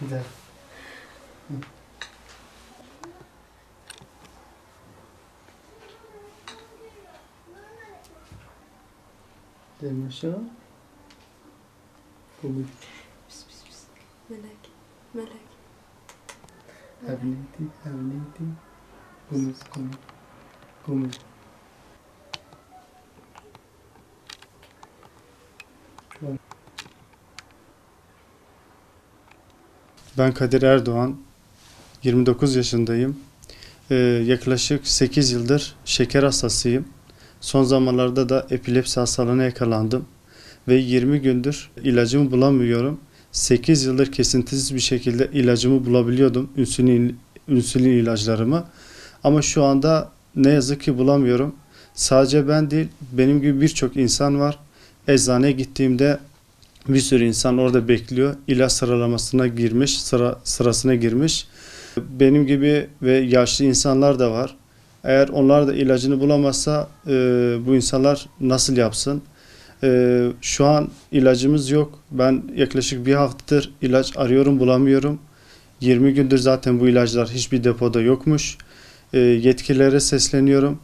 Gider. Demiş o. Kumut. Melek. Melek. Havniti. Kumut. Ben Kadir Erdoğan, 29 yaşındayım. Yaklaşık 8 yıldır şeker hastasıyım. Son zamanlarda da epilepsi hastalığına yakalandım. Ve 20 gündür ilacımı bulamıyorum. 8 yıldır kesintisiz bir şekilde ilacımı bulabiliyordum, insülin ilaçlarımı. Ama şu anda ne yazık ki bulamıyorum. Sadece ben değil, benim gibi birçok insan var. Eczaneye gittiğimde bir sürü insan orada bekliyor. İlaç sıralamasına girmiş, sırasına girmiş. Benim gibi ve yaşlı insanlar da var. Eğer onlar da ilacını bulamazsa bu insanlar nasıl yapsın? Şu an ilacımız yok. Ben yaklaşık bir haftadır ilaç arıyorum, bulamıyorum. 20 gündür zaten bu ilaçlar hiçbir depoda yokmuş. Yetkililere sesleniyorum.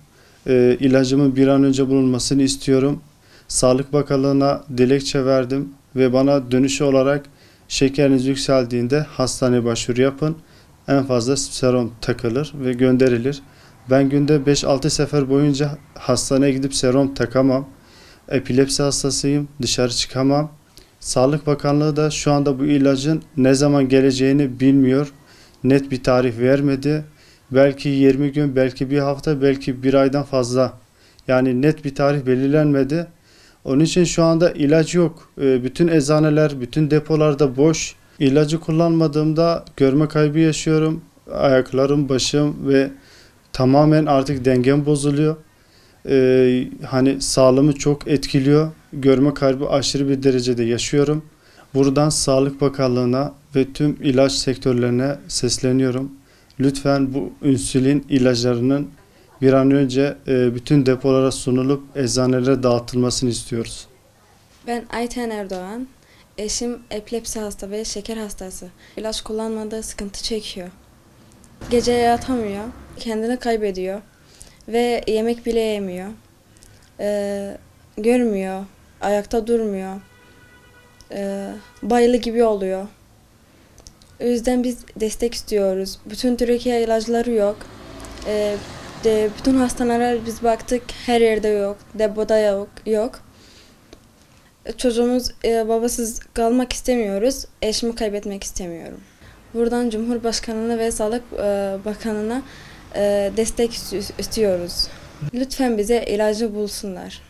İlacımın bir an önce bulunmasını istiyorum. Sağlık Bakanlığı'na dilekçe verdim ve bana dönüşü olarak şekeriniz yükseldiğinde hastaneye başvuru yapın. En fazla serum takılır ve gönderilir. Ben günde 5-6 sefer boyunca hastaneye gidip serum takamam. Epilepsi hastasıyım, dışarı çıkamam. Sağlık Bakanlığı da şu anda bu ilacın ne zaman geleceğini bilmiyor. Net bir tarih vermedi. Belki 20 gün, belki bir hafta, belki bir aydan fazla. Yani net bir tarih belirlenmedi. Onun için şu anda ilaç yok. Bütün eczaneler, bütün depolarda boş. İlacı kullanmadığımda görme kaybı yaşıyorum. Ayaklarım, başım ve tamamen artık dengem bozuluyor. Hani sağlığımı çok etkiliyor. Görme kaybı aşırı bir derecede yaşıyorum. Buradan Sağlık Bakanlığı'na ve tüm ilaç sektörlerine sesleniyorum. Lütfen bu insülin ilaçlarının bir an önce bütün depolara sunulup eczanelere dağıtılmasını istiyoruz. Ben Ayten Erdoğan. Eşim epilepsi hasta ve şeker hastası. İlaç kullanmadığı sıkıntı çekiyor. Gece yatamıyor, kendini kaybediyor ve yemek bile yemiyor. Görmüyor, ayakta durmuyor. Bayılı gibi oluyor. O yüzden biz destek istiyoruz. Bütün Türkiye ilaçları yok. Bütün hastanelere biz baktık, her yerde yok, depoda yok. Çocuğumuz babasız kalmak istemiyoruz, eşimi kaybetmek istemiyorum. Buradan Cumhurbaşkanı'na ve Sağlık Bakanı'na destek istiyoruz. Lütfen bize ilacı bulsunlar.